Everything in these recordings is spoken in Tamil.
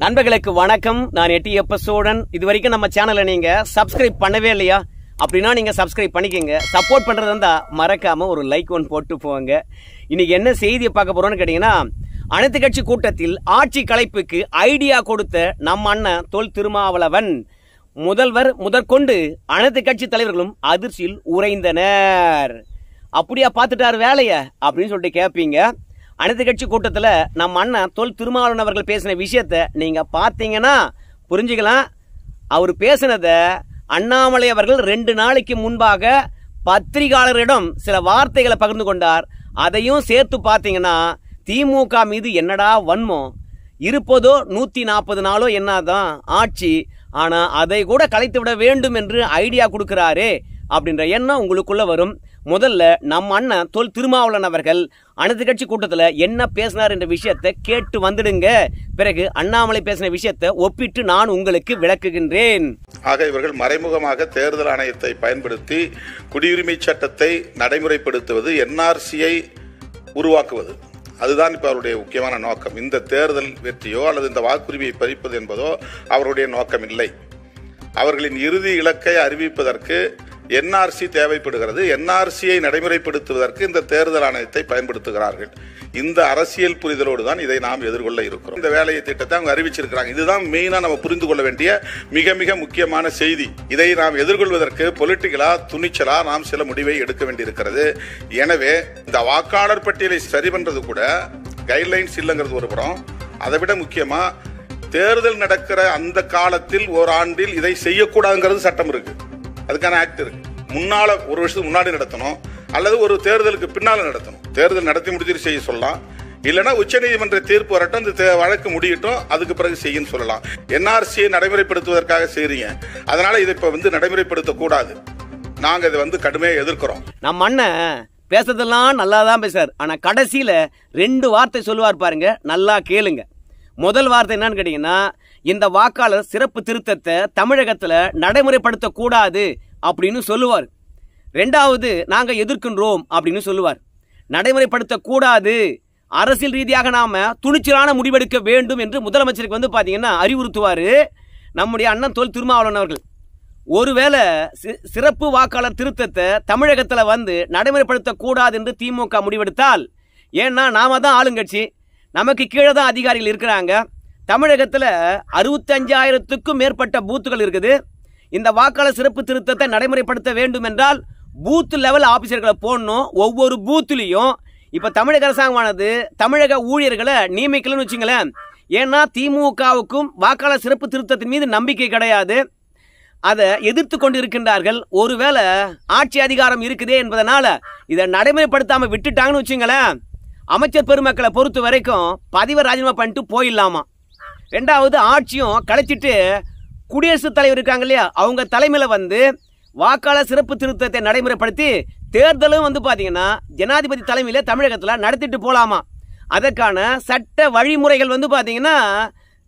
நண்பர்களுக்கு வணக்கம். நான் எட்டியப்ப சோழன். இதுவரைக்கும் நம்ம சேனலை நீங்க சப்ஸ்கிரைப் பண்ணவே இல்லையா? அப்படின்னா நீங்க சப்ஸ்கிரைப் பண்ணிக்கங்க. சப்போர்ட் பண்றது இருந்தா மறக்காம ஒரு லைக் ஒன் போட்டு போங்க. இன்னைக்கு என்ன செய்தியை பார்க்க போறோம்னு கேட்டீங்கன்னா, அனைத்து கட்சி கூட்டத்தில் ஆட்சி கலைப்புக்கு ஐடியா கொடுத்த நம்ம அண்ணன் தொல் திருமாவளவன் முதல்வர் முதற்கொண்டு அனைத்து கட்சி தலைவர்களும் அதிர்ச்சியில் உறைந்தனர். அப்படியா பார்த்துட்டாரு வேலைய அப்படின்னு சொல்லிட்டு கேட்பீங்க. அனைத்து கட்சி கூட்டத்தில் நம்ம அண்ணன் தொல் திருமாவளவன் அவர்கள் பேசின விஷயத்த நீங்க பார்த்தீங்கன்னா புரிஞ்சுக்கலாம். அவர் பேசினதை அண்ணாமலை அவர்கள் 2 நாளைக்கு முன்பாக பத்திரிகையாளரிடம் சில வார்த்தைகளை பகிர்ந்து கொண்டார். அதையும் சேர்த்து பார்த்தீங்கன்னா திமுக மீது என்னடா வன்மம் இருப்பதோ 140 நாளோ என்னதான் ஆட்சி, ஆனா அதை கூட கலைத்து விட வேண்டும் என்று ஐடியா கொடுக்கிறாரே அப்படின்ற எண்ணம் உங்களுக்குள்ள வரும். முதல்ல நம்ம அண்ணன் தொல் திருமாவளவன் அவர்கள் அனைத்து கட்சி கூட்டத்தில் என்ன பேசினார் என்ற விஷயத்தை கேட்டு வந்துடுங்க. பிறகு அண்ணாமலை பேசின விஷயத்தை ஒப்பிட்டு நான் உங்களுக்கு விளக்குகின்றேன். ஆக இவர்கள் மறைமுகமாக தேர்தல் ஆணையத்தை பயன்படுத்தி குடியுரிமை சட்டத்தை நடைமுறைப்படுத்துவது, என்ஆர்சியை உருவாக்குவது, அதுதான் இப்ப அவருடைய முக்கியமான நோக்கம். இந்த தேர்தல் வெற்றியோ அல்லது இந்த வாக்குரிமையை பறிப்பது என்பதோ அவருடைய நோக்கம் இல்லை. அவர்களின் இறுதி இலக்கை அறிவிப்பதற்கு என்ஆர்சி தேவைப்படுகிறது. என்ஆர்சியை நடைமுறைப்படுத்துவதற்கு இந்த தேர்தல் ஆணையத்தை பயன்படுத்துகிறார்கள். இந்த அரசியல் புரிதலோடு தான் இதை நாம் எதிர்கொள்ள இருக்கிறோம். இந்த வேலையை திட்டத்தை அவங்க அறிவிச்சிருக்கிறாங்க. இதுதான் மெயினா நம்ம புரிந்து கொள்ள வேண்டிய மிக மிக முக்கியமான செய்தி. இதை நாம் எதிர்கொள்வதற்கு பொலிட்டிக்கலா துணிச்சலா நாம் சில முடிவை எடுக்க வேண்டியிருக்கிறது. எனவே இந்த வாக்காளர் பட்டியலை சரி பண்றது கூட கைட்லைன்ஸ் இல்லைங்கிறது ஒரு புறம். அதை விட முக்கியமா தேர்தல் நடக்கிற அந்த காலத்தில் ஓராண்டில் இதை செய்யக்கூடாதுங்கிறது சட்டம் இருக்கு. அதுக்கான ஆக்ட் இருக்கு. முன்னால ஒரு வருஷத்துக்கு முன்னாடி நடத்தணும் அல்லது ஒரு தேர்தலுக்கு பின்னால நடத்தணும். தேர்தல் நடத்தி முடிச்சுட்டு செய்ய சொல்லலாம். இல்லைன்னா உச்சநீதிமன்ற தீர்ப்பு வரட்டும், இந்த வழக்கு முடியட்டும், அதுக்கு பிறகு செய்யன்னு சொல்லலாம். என்ஆர்சியை நடைமுறைப்படுத்துவதற்காக செய்றீங்க, அதனால இதை இப்ப நடைமுறைப்படுத்த கூடாது. நாங்க இதை கடுமையாக எதிர்க்கிறோம். நம்ம அண்ணன் பேசுறதெல்லாம் நல்லா தான் பேசுறாரு. ஆனா கடைசியில 2 வார்த்தை சொல்லுவார் பாருங்க, நல்லா கேளுங்க. முதல் வார்த்தை என்னன்னு கேட்டீங்கன்னா, இந்த வாக்காளர் சிறப்பு திருத்தத்தை தமிழகத்துல நடைமுறைப்படுத்த கூடாது அப்படின்னு சொல்லுவார். 2வது நாங்க எதிர்க்கின்றோம் அப்படின்னு சொல்லுவார். நடைமுறைப்படுத்த கூடாது, அரசியல் ரீதியாக நாம துணிச்சலான முடிவெடுக்க வேண்டும் என்று முதலமைச்சருக்கு பாத்தீங்கன்னா அறிவுறுத்துவாரு நம்முடைய அண்ணன் தொல் திருமாவளவன் அவர்கள். ஒருவேளை சிறப்பு வாக்காளர் திருத்தத்தை தமிழகத்துல நடைமுறைப்படுத்த கூடாது என்று திமுக முடிவெடுத்தால், ஏன்னா நாம தான் ஆளுங்கட்சி, நமக்கு கீழே தான் அதிகாரிகள் இருக்கிறாங்க. தமிழகத்தில் 65,000க்கும் மேற்பட்ட பூத்துகள் இருக்குது. இந்த வாக்காளர் சிறப்பு திருத்தத்தை நடைமுறைப்படுத்த வேண்டும் என்றால் பூத் லெவல் ஆபீசர்களை போடணும். ஒவ்வொரு பூத்துலையும் இப்ப தமிழக அரசாங்கமானது தமிழக ஊழியர்களை நியமிக்கலன்னு வச்சுங்களேன். ஏன்னா திமுகவுக்கும் வாக்காளர் சிறப்பு திருத்தத்தின் மீது நம்பிக்கை கிடையாது. அதை எதிர்த்து கொண்டு இருக்கின்றார்கள். ஒருவேளை ஆட்சி அதிகாரம் இருக்குதே என்பதனால இதை நடைமுறைப்படுத்தாம விட்டுட்டாங்கன்னு வச்சுங்களேன், அமைச்சர் பெருமக்களை பொறுத்த வரைக்கும் பதவி ராஜினாமா பண்ணிட்டு போயிடலாமா. 2வது ஆட்சியும் கலைச்சிட்டு குடியரசுத் தலைவர் இருக்காங்க இல்லையா, அவங்க தலைமையில வாக்காளர் சிறப்பு திருத்தத்தை நடைமுறைப்படுத்தி தேர்தலும் பாத்தீங்கன்னா ஜனாதிபதி தலைமையில தமிழகத்துல நடத்திட்டு போலாமா. அதற்கான சட்ட வழிமுறைகள் பாத்தீங்கன்னா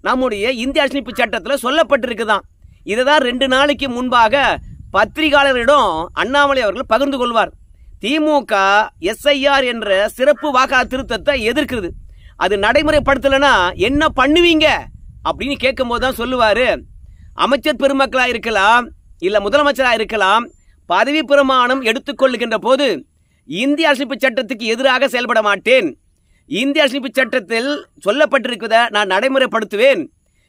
நம்முடைய இந்திய அரசியலமைப்பு சட்டத்தில் சொல்லப்பட்டிருக்குதான். இதை தான் 2 நாளைக்கு முன்பாக பத்திரிகையாளரிடம் அண்ணாமலை அவர்கள் பகிர்ந்து கொள்வார். திமுக SIR என்ற சிறப்பு வாக்காளர் திருத்தத்தை எதிர்க்கிறது. அது நடைமுறைப்படுத்தலைன்னா என்ன பண்ணுவீங்க அப்படின்னு கேட்கும் போது தான் சொல்லுவாரு, அமைச்சர் பெருமக்களா இருக்கலாம், இல்ல முதலமைச்சரா இருக்கலாம், பதவி பிரமாணம் எடுத்துக்கொள்ளுகின்ற போது இந்திய அரசியலமைப்பு சட்டத்துக்கு எதிராக செயல்பட மாட்டேன். இந்திய அரசியலமைப்பு சட்டத்தில் சொல்லப்பட்டிருக்கிறத நான் நடைமுறைப்படுத்துவேன்.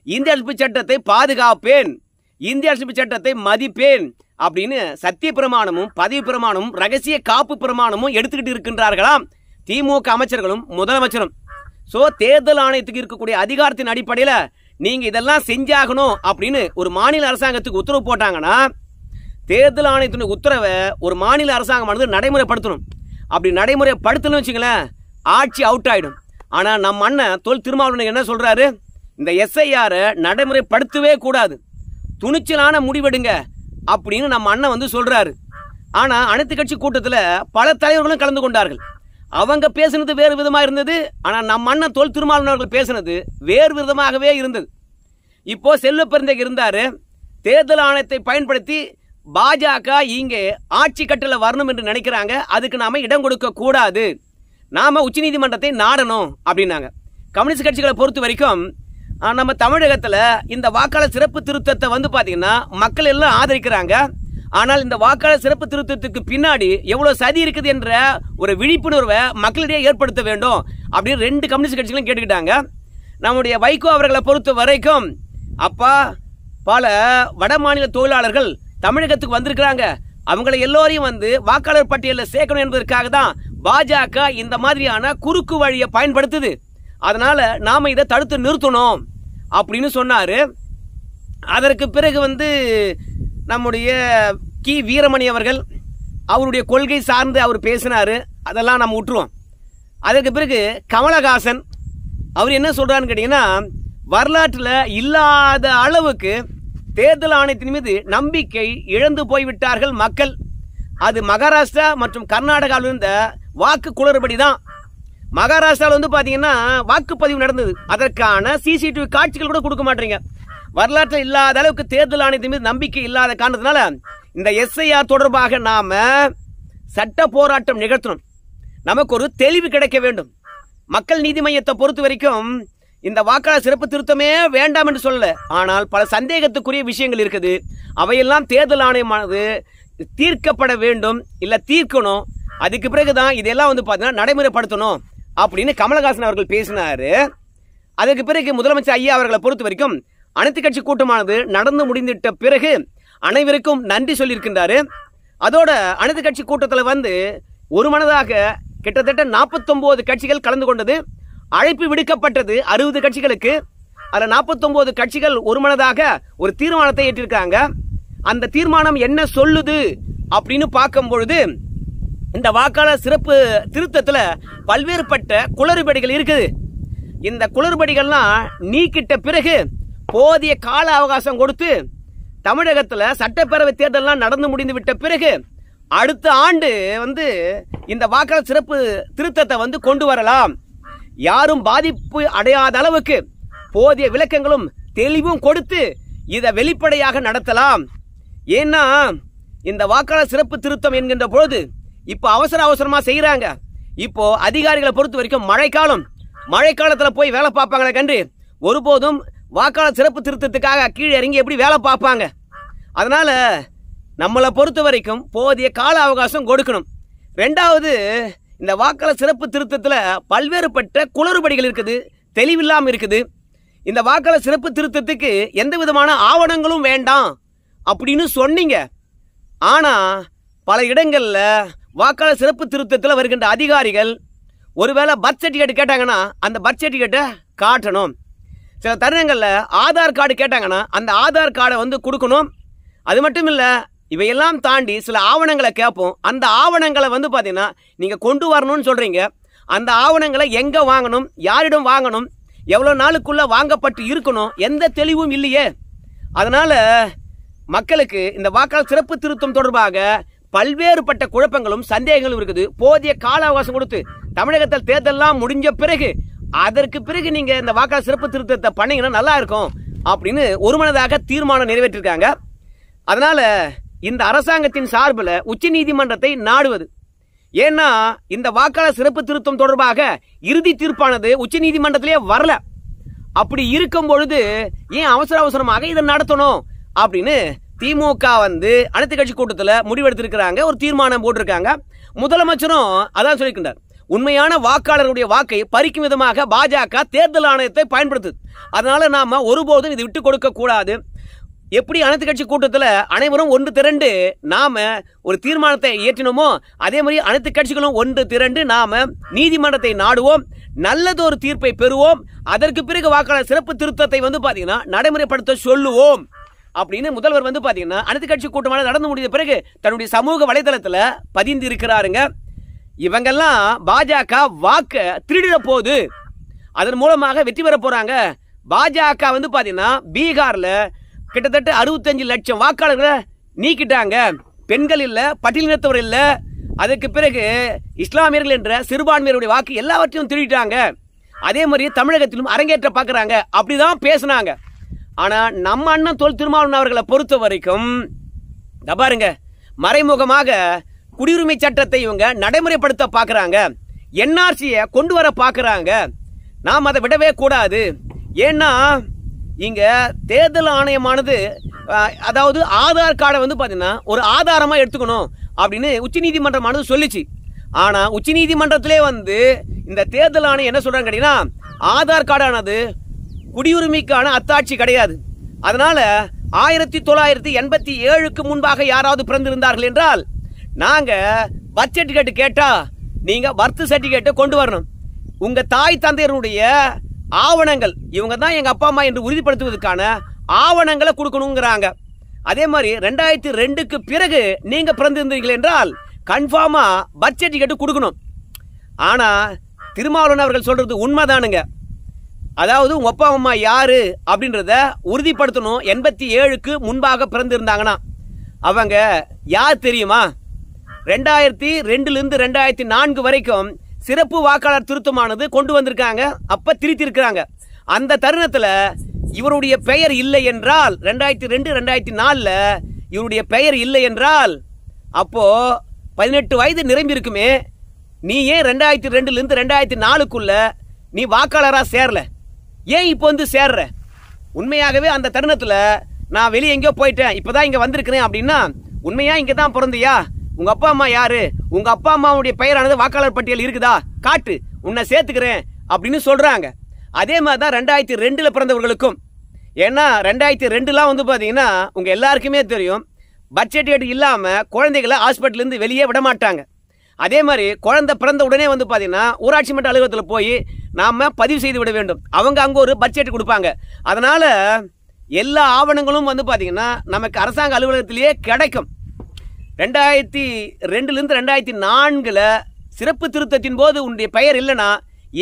இந்திய அரசியலமைப்பு சட்டத்தை பாதுகாப்பேன். இந்திய அரசியலமைப்பு சட்டத்தை மதிப்பேன் அப்படின்னு சத்திய பிரமாணமும் பதவி பிரமாணமும் ரகசிய காப்பு பிரமாணமும் எடுத்துக்கிட்டு இருக்கின்றார்களாம் திமுக அமைச்சர்களும் முதலமைச்சரும். சோ தேர்தல் ஆணையத்துக்கு இருக்கக்கூடிய அதிகாரத்தின் அடிப்படையில் நீங்க இதெல்லாம் செஞ்சாகணும் அப்படின்னு ஒரு மாநில அரசாங்கத்துக்கு உத்தரவு போட்டாங்கன்னா, தேர்தல் ஆணையத்தின் உத்தரவை ஒரு மாநில அரசாங்கமானது நடைமுறைப்படுத்தணும். அப்படி நடைமுறைப்படுத்தணும் வச்சுங்களேன், ஆட்சி அவுட் ஆயிடும். ஆனா நம்ம அண்ணன் தொல் திருமாவளவன் என்ன சொல்றாரு, இந்த SIR நடைமுறைப்படுத்தவே கூடாது, துணிச்சலான முடிவெடுங்க அப்படின்னு நம்ம அண்ணன் சொல்றாரு. ஆனா அனைத்து கட்சி கூட்டத்தில் பல தலைவர்களும் கலந்து கொண்டார்கள். அவங்க பேசுனது வேறு விதமா இருந்தது. ஆனா நம்ம அண்ணன் தொல் திருமாவளவன் அவர்கள் பேசுனது வேறு விதமாகவே இருந்தது. இப்போ செல்வ பெருந்தகை இருந்தாரு, தேர்தல் ஆணையத்தை பயன்படுத்தி பாஜக இங்கே ஆட்சி கட்டளை வரணும் என்று நினைக்கிறாங்க, அதுக்கு நாம இடம் கொடுக்க கூடாது, நாம உச்சநீதிமன்றத்தை நாடணும் அப்படின்னாங்க. கம்யூனிஸ்ட் கட்சிகளை பொறுத்த வரைக்கும் நம்ம தமிழகத்துல இந்த வாக்காளர் சிறப்பு திருத்தத்தை வந்து பாத்தீங்கன்னா மக்கள் எல்லாம் ஆதரிக்கிறாங்க. ஆனால் இந்த வாக்காளர் சிறப்பு திருத்தத்துக்கு பின்னாடி எவ்வளவு சதி இருக்குது என்ற ஒரு விழிப்புணர்வை மக்களிடையே ஏற்படுத்த வேண்டும் அப்படின்னு 2 கம்யூனிஸ்ட் கட்சிகளும் கேட்டுக்கிட்டாங்க. நம்முடைய வைகோ அவர்களை பொறுத்த வரைக்கும், அப்பா பல வட மாநில தொழிலாளர்கள் தமிழகத்துக்கு வந்திருக்கிறாங்க, அவங்களை எல்லோரையும் வந்து வாக்காளர் பட்டியலில் சேர்க்கணும் என்பதற்காக தான் பாஜக இந்த மாதிரியான குறுக்கு வழியை பயன்படுத்துது, அதனால நாம இதை தடுத்து நிறுத்தணும் அப்படின்னு சொன்னாரு. அதற்கு பிறகு வந்து நம்முடைய கி வீரமணி அவர்கள் அவருடைய கொள்கை சார்ந்து அவர் பேசினாரு, அதெல்லாம் நம்ம விட்டுருவோம். அதற்கு பிறகு கமலஹாசன் அவர் என்ன சொல்றான்னு கேட்டீங்கன்னா, வரலாற்றில் இல்லாத அளவுக்கு தேர்தல் ஆணையத்தின் மீது நம்பிக்கை இழந்து போய்விட்டார்கள் மக்கள். அது மகாராஷ்டிரா மற்றும் கர்நாடகாவில் இருந்த வாக்கு குளறுபடி தான். மகாராஷ்டிராவில் வந்து பாத்தீங்கன்னா வாக்குப்பதிவு நடந்தது, அதற்கான சிசிடிவி காட்சிகள் கூட கொடுக்க மாட்டீங்க. வரலாற்றில் இல்லாத அளவுக்கு தேர்தல் ஆணையத்தின் மீது நம்பிக்கை இல்லாத காரணத்தினால இந்த எஸ்ஐஆர் தொடர்பாக நாம சட்ட போராட்டம் நிகழ்த்தணும். நமக்கு ஒரு தெளிவு கிடைக்க வேண்டும். மக்கள் நீதி மையத்தை பொறுத்த வரைக்கும் இந்த வாக்காளர் சிறப்பு திருத்தமே வேண்டாம் என்று சொல்லல, ஆனால் பல சந்தேகத்துக்குரிய விஷயங்கள் இருக்குது. அவையெல்லாம் தேர்தல் ஆணையமானது தீர்க்கப்பட வேண்டும், இல்ல தீர்க்கணும். அதுக்கு பிறகுதான் இதெல்லாம் வந்து பாத்தீங்கன்னா நடைமுறைப்படுத்தணும் அப்படின்னு கமலஹாசன் அவர்கள் பேசினாரு. அதுக்கு பிறகு முதலமைச்சர் ஐயா அவர்களை பொறுத்த வரைக்கும் அனைத்து கட்சி கூட்டமானது நடந்து முடிந்துட்ட பிறகு அனைவருக்கும் நன்றி சொல்லியிருக்கின்றாரு. அதோட அனைத்து கட்சி கூட்டத்தில் வந்து ஒரு மனதாக கிட்டத்தட்ட 49 கட்சிகள் கலந்து கொண்டது. அழைப்பு விடுக்கப்பட்டது 60 கட்சிகளுக்கு. அதில் 49 கட்சிகள் ஒரு மனதாக ஒரு தீர்மானத்தை ஏற்றிருக்காங்க. அந்த தீர்மானம் என்ன சொல்லுது அப்படின்னு பார்க்கும் பொழுது, இந்த வாக்காளர் சிறப்பு திருத்தத்துல பல்வேறுபட்ட குளறுபடிகள் இருக்குது. இந்த குளறுபடிகள்லாம் நீக்கிட்ட பிறகு போதிய கால அவகாசம் கொடுத்து தமிழகத்துல சட்டப்பேரவை தேர்தல்லாம் நடந்து முடிந்து விட்ட பிறகு அடுத்த ஆண்டு வந்து இந்த வாக்காளர் சிறப்பு திருத்தத்தை வந்து கொண்டு வரலாம். யாரும் பாதிப்பு அடையாத அளவுக்கு போதிய விளக்கங்களும் தெளிவும் கொடுத்து இதை வெளிப்படையாக நடத்தலாம். ஏன்னா இந்த வாக்காளர் சிறப்பு திருத்தம் என்கின்ற பொழுது இப்போ அவசரமா செய்யறாங்க. இப்போ அதிகாரிகளை பொறுத்த வரைக்கும் மழைக்காலத்துல போய் வேலை பார்ப்பாங்களே கண்டு ஒருபோதும் வாக்காளர் சிறப்பு திருத்தத்துக்காக கீழே இறங்கி எப்படி வேலை பார்ப்பாங்க. அதனால நம்மளை பொறுத்த வரைக்கும் போதிய கால அவகாசம் கொடுக்கணும். 2வது, இந்த வாக்காளர் சிறப்பு திருத்தத்தில் பல்வேறுபட்ட குளறுபடிகள் இருக்குது, தெளிவில்லாமல் இருக்குது. இந்த வாக்காளர் சிறப்பு திருத்தத்துக்கு எந்த விதமான ஆவணங்களும் வேண்டாம் அப்படின்னு சொன்னீங்க. ஆனா பல இடங்கள்ல வாக்காளர் சிறப்பு திருத்தத்தில் வருகின்ற அதிகாரிகள் ஒருவேளை பர்த் சர்டிஃபிகேட் கேட்டாங்கன்னா அந்த பர்த் சர்டிஃபிகேட்டை காட்டணும். சில தருணங்களில் ஆதார் கார்டு கேட்டாங்கன்னா அந்த ஆதார் கார்டை வந்து கொடுக்கணும். அது மட்டும் இல்லை, இவையெல்லாம் தாண்டி சில ஆவணங்களை கேட்போம். அந்த ஆவணங்களை வந்து பார்த்தீங்கன்னா நீங்கள் கொண்டு வரணும்னு சொல்கிறீங்க. அந்த ஆவணங்களை எங்கே வாங்கணும், யாரிடம் வாங்கணும், எவ்வளோ நாளுக்குள்ளே வாங்கப்பட்டு இருக்கணும், எந்த தெளிவும் இல்லையே. அதனால் மக்களுக்கு இந்த வாக்காளர் சிறப்பு திருத்தம் தொடர்பாக பல்வேறுபட்ட குழப்பங்களும் சந்தேகங்களும் இருக்குது. போதிய கால அவகாசம் கொடுத்து தமிழகத்தில் தேர்தல்லாம் முடிஞ்ச பிறகு அதற்கு பிறகு நீங்க இந்த வாக்காளர் சிறப்பு திருத்தத்தை பண்ணீங்கன்னா நல்லா இருக்கும் அப்படின்னு ஒருமனதாக தீர்மானம் நிறைவேற்றிருக்காங்க. அதனால இந்த அரசாங்கத்தின் சார்பில் உச்ச நீதிமன்றத்தை நாடுவது. ஏன்னா இந்த வாக்காளர் சிறப்பு திருத்தம் தொடர்பாக இறுதி தீர்ப்பானது உச்ச நீதிமன்றத்திலே வரல. அப்படி இருக்கும் பொழுது ஏன் அவசரமாக இதை நடத்தணும் அப்படின்னு திமுக வந்து அனைத்து கட்சி கூட்டத்தில் முடிவெடுத்திருக்கிறாங்க, ஒரு தீர்மானம் போட்டிருக்காங்க. முதலமைச்சரும் அதான் சொல்லியிருக்கின்றார், உண்மையான வாக்காளர்களுடைய வாக்கை பறிக்கும் விதமாக பாஜக தேர்தல் ஆணையத்தை பயன்படுத்துது. அதனால நாம ஒருபோதும் இது விட்டு கொடுக்க கூடாது. எப்படி அனைத்து கட்சி கூட்டத்தில் அனைவரும் ஒன்று திரண்டு நாம ஒரு தீர்மானத்தை இயற்றினோமோ அதே மாதிரி அனைத்து கட்சிகளும் ஒன்று திரண்டு நாம நீதிமன்றத்தை நாடுவோம், நல்லதொரு தீர்ப்பை பெறுவோம். அதற்கு பிறகு வாக்காளர் சிறப்பு திருத்தத்தை வந்து பாத்தீங்கன்னா நடைமுறைப்படுத்த சொல்லுவோம் அப்படின்னு முதல்வர் வந்து பாத்தீங்கன்னா அனைத்து கட்சி கூட்டமாக நடந்து முடிந்த பிறகு தன்னுடைய சமூக வலைதளத்துல பதிந்து இருக்கிறாருங்க. இவங்கெல்லாம் பாஜக வாக்க திருடிட போகுது, அதன் மூலமாக வெற்றி பெற போறாங்க. பாஜக வந்து பாத்தீங்கன்னா பீகார்ல கிட்டத்தட்ட 65 லட்சம் வாக்காளர்களை நீக்கிட்டாங்க. பெண்கள் இல்ல, பட்டியலினத்தவர் இல்ல, அதுக்கு பிறகு இஸ்லாமியர்கள் என்ற சிறுபான்மையருடைய வாக்கு எல்லாவற்றையும் திருடிட்டாங்க. அதே மாதிரி தமிழகத்திலும் அரங்கேற்ற பார்க்கறாங்க அப்படிதான் பேசினாங்க. ஆனா நம்ம அண்ணன் தொல் திருமாவளவன் அவர்களை பொறுத்த வரைக்கும் பாருங்க, மறைமுகமாக குடியுரிமை சட்டத்தை இவங்க நடைமுறைப்படுத்த பார்க்கறாங்க, என்ஆர்சியை கொண்டு வர பார்க்கறாங்க. நாம் அதை விடவே கூடாது. ஏன்னா இங்க தேர்தல் ஆணையமானது அதாவது ஆதார் கார்டை வந்து பார்த்தீங்கன்னா ஒரு ஆதாரமா எடுத்துக்கணும் அப்படின்னு உச்சநீதிமன்றமானது சொல்லிச்சு. ஆனா உச்சநீதிமன்றத்திலே வந்து இந்த தேர்தல் ஆணையம் என்ன சொல்றாங்க கேட்டீங்கன்னா, ஆதார் கார்டானது குடியுரிமைக்கான அத்தாட்சி கிடையாது. அதனால 1987க்கு முன்பாக யாராவது பிறந்திருந்தார்கள் என்றால் நாங்க பர்த் சர்டிபிகேட் கேட்டா நீங்க பர்த் சர்டிபிகேட்டை கொண்டு வரணும். உங்க தாய் தந்தையருடைய ஆவணங்கள், இவங்க தான் எங்க அப்பா அம்மா என்று உறுதிப்படுத்துவதற்கான ஆவணங்களை கொடுக்கணுங்கிறாங்க. அதே மாதிரி 2002க்கு பிறகு நீங்க பிறந்திருந்தீர்கள் என்றால் கன்ஃபார்மா பர்த் சர்டிபிகேட் கொடுக்கணும். ஆனா திருமாவளவன் அவர்கள் சொல்றது உண்மைதானுங்க. அதாவது உங்க அப்பா அம்மா யாரு அப்படின்றத உறுதிப்படுத்தணும். 87க்கு முன்பாக பிறந்திருந்தாங்கன்னா அவங்க யார் தெரியுமா? 2002லிருந்து 2004 வரைக்கும் சிறப்பு வாக்காளர் திருத்தமானது கொண்டு வந்திருக்காங்க. அப்ப திருத்தி இருக்கிறாங்க. அந்த தருணத்துல இவருடைய பெயர் இல்லை என்றால் 2002 2004ல இவருடைய பெயர் இல்லை என்றால் அப்போ 18 வயது நிரம்பி இருக்குமே. நீ ஏன் 2002லிருந்து 2004க்குள்ள நீ வாக்காளரா சேரல? ஏன் இப்போ வந்து சேர்ற? உண்மையாகவே அந்த தருணத்துல நான் வெளியே எங்கேயோ போயிட்டேன், இப்பதான் இங்க வந்திருக்கிறேன் அப்படின்னா உண்மையா இங்க தான் பிறந்தியா? உங்க அப்பா அம்மா யாரு? உங்க அப்பா அம்மாவுடைய பெயரானது வாக்காளர் பட்டியல் இருக்குதா? காட்டு, உன்னை சேர்த்துக்கிறேன் அப்படின்னு சொல்றாங்க. அதே மாதிரி தான் 2002ல பிறந்தவர்களுக்கும். ஏன்னா 2002லாம் வந்து பாத்தீங்கன்னா உங்க எல்லாருக்குமே தெரியும், பர்த் சர்டிபிகேட் இல்லாம குழந்தைகளை ஹாஸ்பிட்டல் இருந்து வெளியே விட மாட்டாங்க. அதே மாதிரி குழந்தை பிறந்த உடனே வந்து பாத்தீங்கன்னா ஊராட்சி மன்ற அலுவலகத்தில் போய் நாம பதிவு செய்து விட வேண்டும். அவங்க அங்க ஒரு பர்த் சர்டிபிகேட் கொடுப்பாங்க. அதனால எல்லா ஆவணங்களும் வந்து பாத்தீங்கன்னா நமக்கு அரசாங்க அலுவலகத்திலேயே கிடைக்கும். 2002லிருந்து 2004ல சிறப்பு திருத்தத்தின் போது உன்னுடைய பெயர் இல்லைன்னா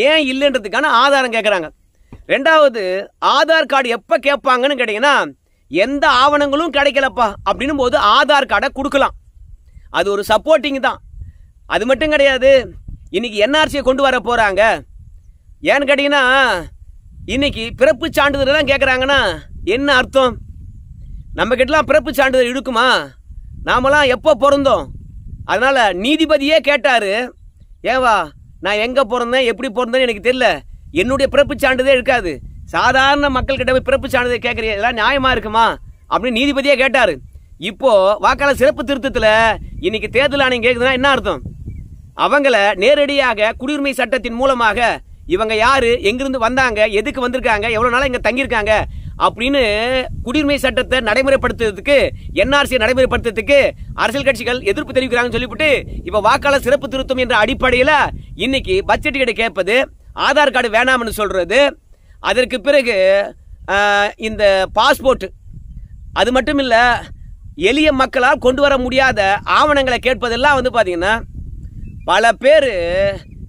ஏன் இல்லைன்றதுக்கான ஆதாரம் கேட்குறாங்க. ரெண்டாவது, ஆதார் கார்டு எப்போ கேட்பாங்கன்னு கேட்டிங்கன்னா, எந்த ஆவணங்களும் கிடைக்கலப்பா அப்படின்னும் போது ஆதார் கார்டை கொடுக்கலாம். அது ஒரு சப்போர்ட்டிங் தான். அது மட்டும் கிடையாது, இன்னைக்கு என்ஆர்சியை கொண்டு வர போகிறாங்க. ஏன்னு கேட்டிங்கன்னா இன்னைக்கு பிறப்பு சான்றிதழ்லாம் கேட்குறாங்கன்னா என்ன அர்த்தம்? நம்மக்கிட்டலாம் பிறப்பு சான்றிதழ் இருக்குமா? நாமெல்லாம் எப்போ பிறந்தோம்? அதனால நீதிபதியே கேட்டாரு, ஏவா நான் எங்கே பிறந்தேன் எப்படி பிறந்தேன்னு எனக்கு தெரியல, என்னுடைய பிறப்பு சான்றிதழே இருக்காது, சாதாரண மக்கள்கிட்ட போய் பிறப்பு சான்றிதழ் கேட்குறீங்க, இதெல்லாம் நியாயமா இருக்குமா அப்படின்னு நீதிபதியே கேட்டாரு. இப்போ வாக்காளர் சிறப்பு திருத்தத்தில் இன்னைக்கு தேர்தல் ஆணையம் கேட்குதுன்னா என்ன அர்த்தம்? அவங்கள நேரடியாக குடியுரிமை சட்டத்தின் மூலமாக இவங்க யாரு, எங்கிருந்து வந்தாங்க, எதுக்கு வந்திருக்காங்க, எவ்வளவு நாளா இங்க தங்கியிருக்காங்க அப்படின்னு குடியுரிமை சட்டத்தை நடைமுறைப்படுத்துறதுக்கு, என்ஆர்சியை நடைமுறைப்படுத்துறதுக்கு அரசியல் கட்சிகள் எதிர்ப்பு தெரிவிக்கிறாங்கன்னு சொல்லிவிட்டு இப்ப வாக்காளர் சிறப்பு திருத்தம் என்ற அடிப்படையில் இன்னைக்கு பர்த் சர்டிபிகேட் கேட்பது, ஆதார் கார்டு வேணாம்னு சொல்றது, அதற்கு பிறகு இந்த பாஸ்போர்ட், அது மட்டும் இல்ல எளிய மக்களால் கொண்டு வர முடியாத ஆவணங்களை கேட்பதெல்லாம் வந்து பாத்தீங்கன்னா பல பேர்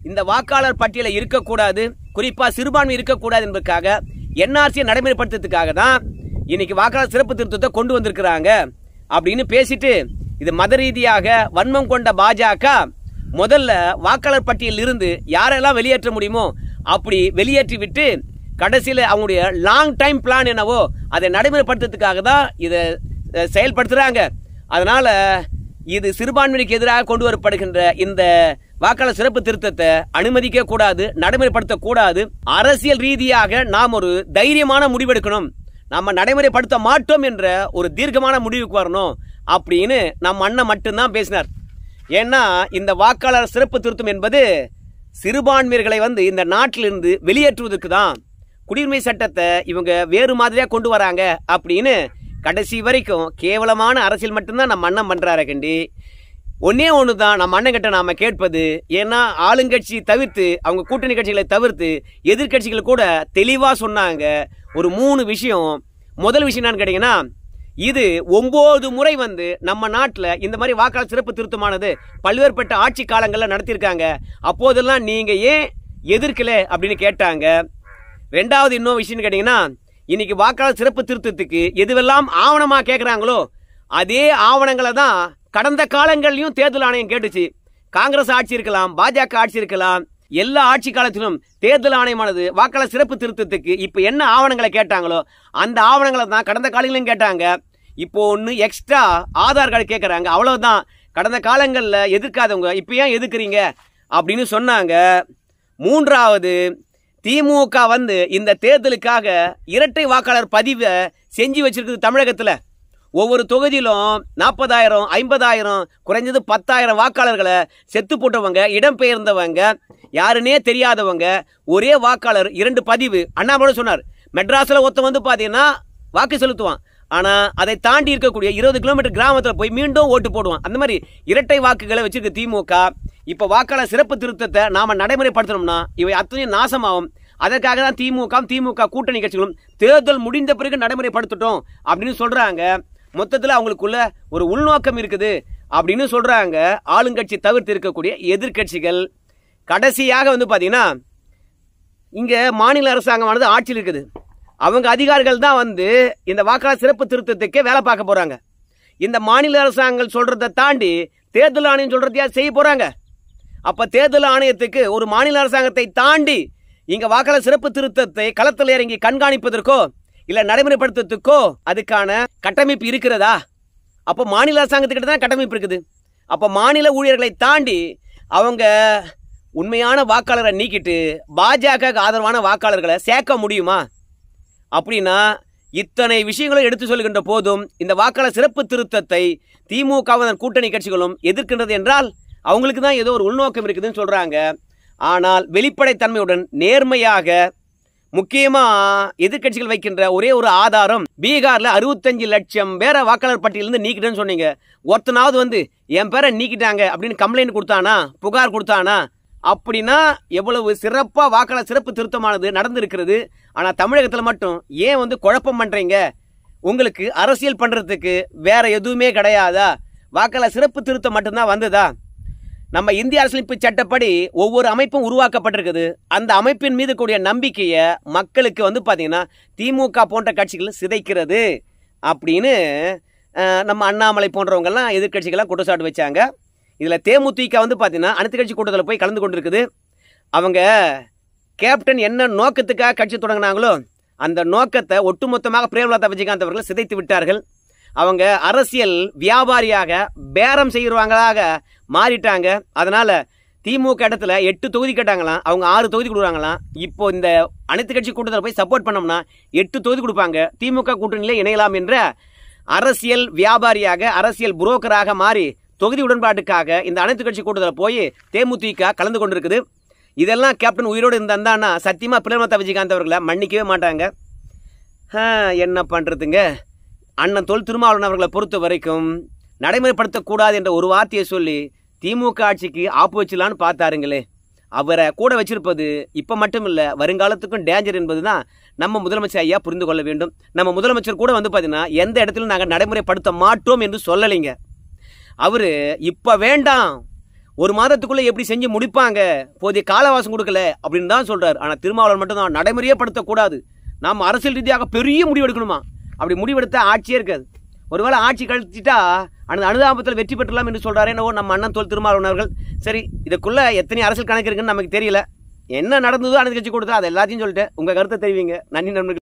இந்த வாக்காளர் பட்டியலில் இருக்கக்கூடாது, குறிப்பா சிறுபான்மை இருக்கக்கூடாது என்பதற்காக என்ஆர்சியை நடைமுறைப்படுத்துறதுக்காக தான் இன்னைக்கு வாக்காளர் சிறப்பு திருத்தத்தை கொண்டு வந்திருக்கிறாங்க அப்படின்னு பேசிட்டு, இது மத ரீதியாக வன்மம் கொண்ட பாஜக முதல்ல வாக்காளர் பட்டியலில் இருந்து யாரெல்லாம் வெளியேற்ற முடியுமோ அப்படி வெளியேற்றி விட்டு கடைசியில் அவங்களுடைய லாங் டைம் பிளான் என்னவோ அதை நடைமுறைப்படுத்துறதுக்காக தான் இதை செயல்படுத்துறாங்க. அதனால இது சிறுபான்மையினருக்கு எதிராக கொண்டு வரப்படுகின்ற இந்த வாக்காளர் சிறப்பு திருத்தத்தை அனுமதிக்க கூடாது, நடைமுறைப்படுத்த கூடாது. அரசியல் ரீதியாக நாம் ஒரு தைரியமான முடிவெடுக்கணும், நம்ம நடைமுறைப்படுத்த மாட்டோம் என்ற ஒரு தீர்க்கமான முடிவுக்கு வரணும் அப்படின்னு நம்ம அண்ணன் மட்டும்தான் பேசினார். ஏன்னா இந்த வாக்காளர் சிறப்பு திருத்தம் என்பது சிறுபான்மையர்களை வந்து இந்த நாட்டிலிருந்து வெளியேற்றுவதற்கு தான். குடியுரிமை சட்டத்தை இவங்க வேறு மாதிரியா கொண்டு வராங்க அப்படின்னு கடைசி வரைக்கும் கேவலமான அரசியல் மட்டும்தான் நம்ம அண்ணன் பண்றாரு. கண்டி ஒன்னே ஒன்று தான் நம்ம அண்ணன் கிட்ட நாம கேட்பது, ஏன்னா ஆளுங்கட்சி தவிர்த்து அவங்க கூட்டணி கட்சிகளை தவிர்த்து எதிர்கட்சிகள் கூட தெளிவா சொன்னாங்க ஒரு 3 விஷயம். முதல் விஷயம் என்னன்னு கேட்டீங்கன்னா, இது 9 முறை வந்து நம்ம நாட்டில் இந்த மாதிரி வாக்காளர் சிறப்பு திருத்தமானது பல்வேறுபட்ட ஆட்சி காலங்களில் நடத்தியிருக்காங்க, அப்போதெல்லாம் நீங்க ஏன் எதிர்க்கல அப்படின்னு கேட்டாங்க. ரெண்டாவது இன்னொரு விஷயம் கேட்டீங்கன்னா, இன்னைக்கு வாக்காளர் சிறப்பு திருத்தத்துக்கு எதுவெல்லாம் ஆவணமா கேட்கிறாங்களோ அதே ஆவணங்களை தான் கடந்த காலங்கள்லயும் தேர்தல் ஆணையம் கேட்டுச்சு. காங்கிரஸ் ஆட்சி இருக்கலாம், பாஜக ஆட்சி இருக்கலாம், எல்லா ஆட்சி காலத்திலும் தேர்தல் ஆணையமானது வாக்காளர் சிறப்பு திருத்தத்துக்கு இப்ப என்ன ஆவணங்களை கேட்டாங்களோ அந்த ஆவணங்களை தான் கடந்த காலங்களிலும் கேட்டாங்க. இப்போ ஒன்று எக்ஸ்ட்ரா ஆதார் கார்டு கேட்கறாங்க, அவ்வளவுதான். கடந்த காலங்களில் எதிர்க்காதவங்க இப்ப ஏன் எதிர்க்கிறீங்க அப்படின்னு சொன்னாங்க. மூன்றாவது, திமுக வந்து இந்த தேர்தலுக்காக இரட்டை வாக்காளர் பதிவை செஞ்சு வச்சிருக்குது தமிழகத்தில். ஒவ்வொரு தொகுதியிலும் 40,000 50,000 குறைஞ்சது 10,000 வாக்காளர்களை செத்து போட்டவங்க, இடம்பெயர்ந்தவங்க, யாருன்னே தெரியாதவங்க, ஒரே வாக்காளர் 2 பதிவு. அண்ணாமலை சொன்னார், மெட்ராஸில் ஒருத்தன் வந்து பார்த்தீங்கன்னா வாக்கு செலுத்துவான், ஆனால் அதை தாண்டி இருக்கக்கூடிய 20 கிலோமீட்டர் கிராமத்தில் போய் மீண்டும் ஓட்டு போடுவான். அந்த மாதிரி இரட்டை வாக்குகளை வச்சிருக்க திமுக இப்போ வாக்காளர் சிறப்பு திருத்தத்தை நாம் நடைமுறைப்படுத்தணும்னா இவை அத்தனையும் நாசமாகும். அதற்காக தான் திமுக கூட்டணி கட்சிகளும் தேர்தல் முடிந்த பிறகு நடைமுறைப்படுத்தட்டும் அப்படின்னு சொல்கிறாங்க. மொத்தத்தில் அவங்களுக்குள்ள ஒரு உள்நோக்கம் இருக்குது அப்படின்னு சொல்கிறாங்க ஆளுங்கட்சி தவிர்த்து இருக்கக்கூடிய எதிர்கட்சிகள். கடைசியாக வந்து பார்த்தீங்கன்னா இங்கே மாநில அரசாங்கமானது ஆட்சியில் இருக்குது. அவங்க அதிகாரிகள் தான் வந்து இந்த வாக்காளர் சிறப்பு திருத்தத்துக்கே வேலை பார்க்க போகிறாங்க. இந்த மாநில அரசாங்கம் சொல்கிறத தாண்டி தேர்தல் ஆணையம் சொல்கிறதையா செய்ய போகிறாங்க. அப்போ தேர்தல் ஆணையத்துக்கு ஒரு மாநில அரசாங்கத்தை தாண்டி இங்கே வாக்காளர் சிறப்பு திருத்தத்தை களத்தில் இறங்கி கண்காணிப்பதற்கோ இல்லை நடைமுறைப்படுத்துறதுக்கோ அதுக்கான கட்டமைப்பு இருக்கிறதா? அப்போ மாநில அரசாங்கத்துக்கிட்ட தான் கட்டமைப்பு இருக்குது. அப்போ மாநில ஊழியர்களை தாண்டி அவங்க உண்மையான வாக்காளரை நீக்கிட்டு பாஜக ஆதரவான வாக்காளர்களை சேர்க்க முடியுமா? அப்படின்னா இத்தனை விஷயங்களும் எடுத்து சொல்கின்ற போதும் இந்த வாக்காளர் சிறப்பு திருத்தத்தை திமுகவும் கூட்டணி கட்சிகளும் எதிர்க்கின்றது என்றால் அவங்களுக்கு தான் ஏதோ ஒரு உள்நோக்கம் இருக்குதுன்னு சொல்கிறாங்க. ஆனால் வெளிப்படைத்தன்மையுடன் நேர்மையாக முக்கியமாக எதிர்கட்சிகள் வைக்கின்ற ஒரே ஒரு ஆதாரம், பீகாரில் 65 லட்சம் பேரை வாக்காளர் பட்டியலிருந்து நீக்கிட்டேன்னு சொன்னீங்க. ஒருத்தனாவது வந்து என் பேரை நீக்கிட்டாங்க அப்படின்னு கம்ப்ளைண்ட் கொடுத்தானா, புகார் கொடுத்தானா? அப்படின்னா எவ்வளவு சிறப்பாக வாக்காளர் சிறப்பு திருத்தமானது நடந்திருக்கிறது. ஆனால் தமிழகத்தில் மட்டும் ஏன் வந்து குழப்பம் பண்ணுறீங்க? உங்களுக்கு அரசியல் பண்ணுறதுக்கு வேற எதுவுமே கிடையாதா? வாக்காளர் சிறப்பு திருத்தம் மட்டும்தான் வந்ததா? நம்ம இந்திய அரசியலமைப்பு சட்டப்படி ஒவ்வொரு அமைப்பும் உருவாக்கப்பட்டிருக்குது. அந்த அமைப்பின் மீது கூடிய நம்பிக்கையை மக்களுக்கு வந்து பார்த்தீங்கன்னா திமுக போன்ற கட்சிகள் சிதைக்கிறது அப்படின்னு நம்ம அண்ணாமலை போன்றவங்கெல்லாம் எதிர்கட்சிகள்லாம் குற்றச்சாட்டு வச்சாங்க. இதில் தேமுதிக வந்து பார்த்தீங்கன்னா அனைத்து கட்சி கூட்டத்தில் போய் கலந்து கொண்டிருக்குது. அவங்க கேப்டன் என்ன நோக்கத்துக்காக கட்சி தொடங்கினாங்களோ அந்த நோக்கத்தை ஒட்டுமொத்தமாக பிரேமலதா விஜயகாந்த் அவர்கள் சிதைத்து விட்டார்கள். அவங்க அரசியல் வியாபாரியாக பேரம் செய்கிறவங்களாக மாறிட்டாங்க. அதனால் திமுக இடத்துல 8 தொகுதி கேட்டாங்களாம், அவங்க 6 தொகுதி கொடுக்குறாங்களாம். இப்போ இந்த அனைத்து கட்சி கூட்டத்தில் போய் சப்போர்ட் பண்ணோம்னா 8 தொகுதி கொடுப்பாங்க. திமுக கூட்டணியிலே இணையலாம் என்ற அரசியல் வியாபாரியாக, அரசியல் புரோக்கராக மாறி தொகுதி உடன்பாட்டுக்காக இந்த அனைத்து கட்சி கூட்டத்தில் போய் தேமுதிக கலந்து கொண்டிருக்குது. இதெல்லாம் கேப்டன் உயிரோடு இருந்தான்னா சத்தியமாக பிரேமலதா விஜயகாந்த் அவர்களை மன்னிக்கவே மாட்டாங்க. என்ன பண்ணுறதுங்க? அண்ணன் தொல் திருமாவளவன் அவர்களை பொறுத்த வரைக்கும் நடைமுறைப்படுத்தக்கூடாது என்ற ஒரு வார்த்தையை சொல்லி திமுக ஆட்சிக்கு ஆப்பு வச்சிடலான்னு பார்த்தாருங்களே. அவரை கூட வச்சிருப்பது இப்போ மட்டும் இல்லை, வருங்காலத்துக்கும் டேஞ்சர் என்பது தான் நம்ம முதலமைச்சர் ஐயா புரிந்து கொள்ள வேண்டும். நம்ம முதலமைச்சர் கூட வந்து பார்த்தீங்கன்னா எந்த இடத்துலையும் நாங்கள் நடைமுறைப்படுத்த மாட்டோம் என்று சொல்லலைங்க. அவர் இப்போ வேண்டாம், 1 மாதத்துக்குள்ளே எப்படி செஞ்சு முடிப்பாங்க, போதிய காலவாசம் கொடுக்கல அப்படின்னு தான் சொல்கிறார். ஆனால் திருமாவளவன் மட்டும்தான் நடைமுறையே படுத்தக்கூடாது, நாம் அரசியல் ரீதியாக பெரிய முடிவு எடுக்கணுமா, அப்படி முடிவெடுத்த ஆட்சியே இருக்காது. ஒருவேளை ஆட்சி கழிச்சிட்டா அந்த அனுதாபத்தில் வெற்றி பெற்றலாம் என்று சொல்கிறாரு என்னவோ நம்ம அண்ணன் தொல் திருமாவளவன் அவர்கள். சரி, இதுக்குள்ளே எத்தனை அரசியல் கணக்கு இருக்குன்னு நமக்கு தெரியல. என்ன நடந்ததோ அனைத்து கட்சி கொடுத்தா அதை எல்லாத்தையும் சொல்லிட்டு உங்கள் கருத்தை தெரிவிங்க. நன்றி நண்பர்கள்.